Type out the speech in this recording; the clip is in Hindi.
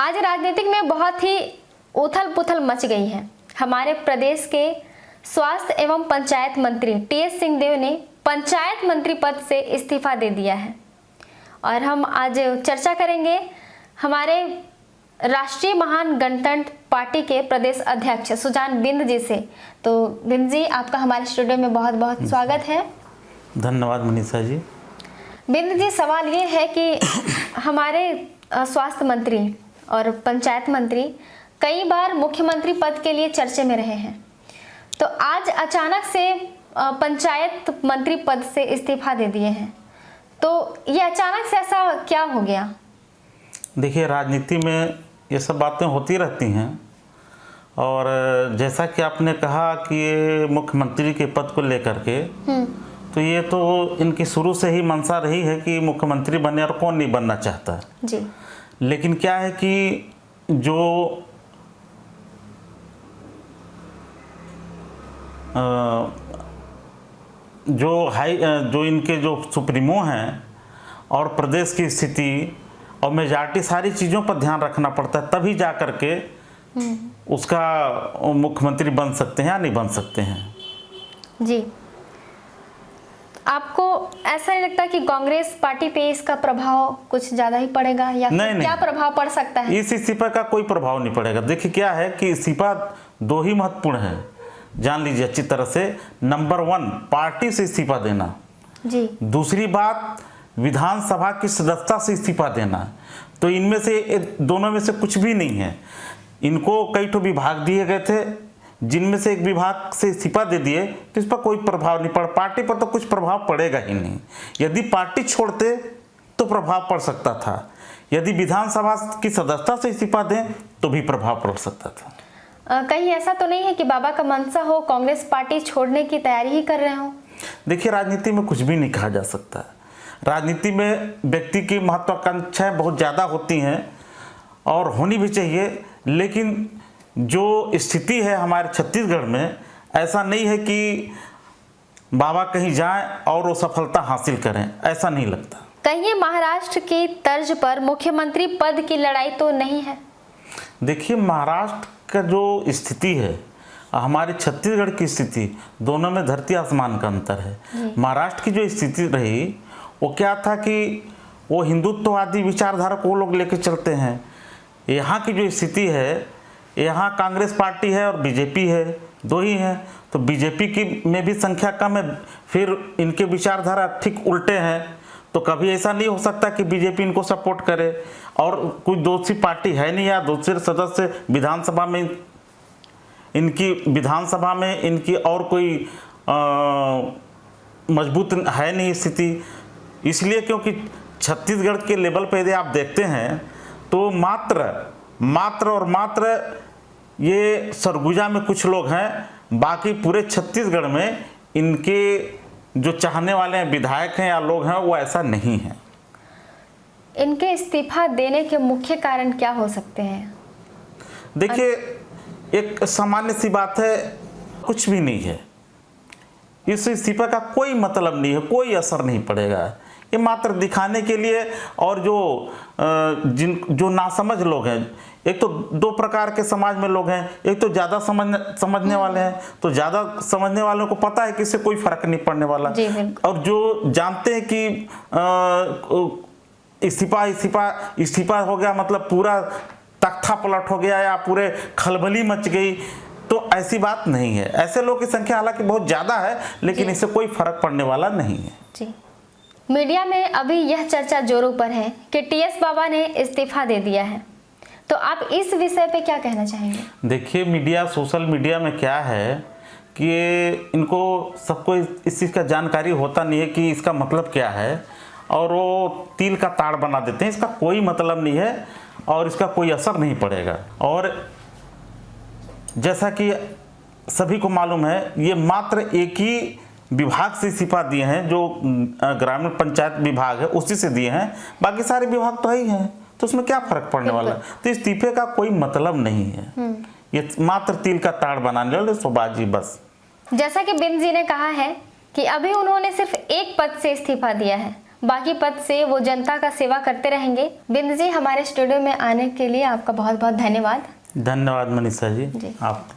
आज राजनीतिक में बहुत ही उथल पुथल मच गई है। हमारे प्रदेश के स्वास्थ्य एवं पंचायत मंत्री टीएस सिंहदेव ने पंचायत मंत्री पद से इस्तीफा दे दिया है और हम आज चर्चा करेंगे हमारे राष्ट्रीय महान गणतंत्र पार्टी के प्रदेश अध्यक्ष सुजान बिंद जी से। तो बिंद जी, आपका हमारे स्टूडियो में बहुत बहुत स्वागत है। धन्यवाद मनीषा जी। बिंद जी, सवाल ये है कि हमारे स्वास्थ्य मंत्री और पंचायत मंत्री कई बार मुख्यमंत्री पद के लिए चर्चे में रहे हैं, तो आज अचानक से पंचायत मंत्री पद से इस्तीफा दे दिए हैं, तो ये अचानक से ऐसा क्या हो गया? देखिए, राजनीति में ये सब बातें होती रहती हैं और जैसा कि आपने कहा कि ये मुख्यमंत्री के पद को लेकर के, तो ये तो इनकी शुरू से ही मंशा रही है कि मुख्यमंत्री बने, और कौन नहीं बनना चाहता जी। लेकिन क्या है कि जो इनके जो सुप्रीमो हैं और प्रदेश की स्थिति और मेजॉरिटी, सारी चीज़ों पर ध्यान रखना पड़ता है, तभी जा कर के उसका मुख्यमंत्री बन सकते हैं या नहीं बन सकते हैं। जी, आपको ऐसा नहीं लगता कि कांग्रेस पार्टी पे इसका प्रभाव कुछ ज्यादा ही पड़ेगा या नहीं, क्या प्रभाव पड़ सकता है? इस इस्तीफा का कोई प्रभाव नहीं पड़ेगा। देखिए, क्या है कि इस्तीफा दो ही महत्वपूर्ण है, जान लीजिए अच्छी तरह से। नंबर 1, पार्टी से इस्तीफा देना जी। दूसरी बात, विधानसभा की सदस्यता से इस्तीफा देना। तो इनमें से दोनों में से कुछ भी नहीं है। इनको कई ठो विभाग दिए गए थे, जिनमें से एक विभाग से इस्तीफा दे दिए, तो इस पर कोई प्रभाव नहीं पड़ा। पार्टी पर तो कुछ प्रभाव पड़ेगा ही नहीं। यदि पार्टी छोड़ते तो प्रभाव पड़ सकता था, यदि विधानसभा की सदस्यता से इस्तीफा दें तो भी प्रभाव पड़ सकता था। कहीं ऐसा तो नहीं है कि बाबा का मंशा हो, कांग्रेस पार्टी छोड़ने की तैयारी ही कर रहे हो? देखिए, राजनीति में कुछ भी नहीं कहा जा सकता। राजनीति में व्यक्ति की महत्वाकांक्षाएं बहुत ज़्यादा होती हैं और होनी भी चाहिए, लेकिन जो स्थिति है हमारे छत्तीसगढ़ में, ऐसा नहीं है कि बाबा कहीं जाएं और वो सफलता हासिल करें, ऐसा नहीं लगता। कहीं महाराष्ट्र की तर्ज पर मुख्यमंत्री पद की लड़ाई तो नहीं है? देखिए, महाराष्ट्र का जो स्थिति है, हमारे छत्तीसगढ़ की स्थिति, दोनों में धरती आसमान का अंतर है। महाराष्ट्र की जो स्थिति रही वो क्या था कि वो हिंदुत्ववादी विचारधारा को लोग लेके चलते हैं। यहाँ की जो स्थिति है, यहाँ कांग्रेस पार्टी है और बीजेपी है, दो ही हैं। तो बीजेपी की में भी संख्या कम है, फिर इनके विचारधारा ठीक उल्टे हैं। तो कभी ऐसा नहीं हो सकता कि बीजेपी इनको सपोर्ट करे और कोई दूसरी पार्टी है नहीं या दूसरे सदस्य विधानसभा में इनकी और कोई मजबूत है नहीं स्थिति। इसलिए क्योंकि छत्तीसगढ़ के लेवल पे यदि आप देखते हैं तो मात्र ये सरगुजा में कुछ लोग हैं, बाकी पूरे छत्तीसगढ़ में इनके जो चाहने वाले हैं, विधायक हैं या लोग हैं, वो ऐसा नहीं है। इनके इस्तीफा देने के मुख्य कारण क्या हो सकते हैं? देखिए, एक सामान्य सी बात है, कुछ भी नहीं है। इस इस्तीफा का कोई मतलब नहीं है, कोई असर नहीं पड़ेगा। ये मात्र दिखाने के लिए, और जो नासमझ लोग हैं, एक तो दो प्रकार के समाज में लोग हैं। एक तो ज़्यादा समझने वाले हैं, तो ज़्यादा समझने वालों को पता है कि इससे कोई फर्क नहीं पड़ने वाला, और जो जानते हैं कि इस्तीफा हो गया मतलब पूरा तख्ता पलट हो गया या पूरे खलबली मच गई, तो ऐसी बात नहीं है। ऐसे लोगों की संख्या हालांकि बहुत ज़्यादा है, लेकिन इससे कोई फर्क पड़ने वाला नहीं है। जी। मीडिया में अभी यह चर्चा जोरों पर है कि टीएस बाबा ने इस्तीफा दे दिया है, तो आप इस विषय पे क्या कहना चाहेंगे? देखिए, सोशल मीडिया में क्या है कि इनको सबको इस चीज़ का जानकारी होता नहीं है कि इसका मतलब क्या है, और वो तिल का ताड़ बना देते हैं। इसका कोई मतलब नहीं है और इसका कोई असर नहीं पड़ेगा। और जैसा कि सभी को मालूम है, ये मात्र एक ही विभाग से इस्तीफा दिए हैं, जो ग्रामीण पंचायत विभाग है उसी से दिए हैं, बाकी सारे विभाग तो ही हैं, तो उसमें क्या फर्क पड़ने वाला है। तो इस्तीफे का कोई मतलब नहीं है, ये मात्र तिल का ताड़ बनाने वाले सोबाजी बस। जैसा कि बिंद जी ने कहा है कि अभी उन्होंने सिर्फ एक पद से इस्तीफा दिया है, बाकी पद से वो जनता का सेवा करते रहेंगे। बिंद जी, हमारे स्टूडियो में आने के लिए आपका बहुत बहुत धन्यवाद। धन्यवाद मनीषा जी, जी। आप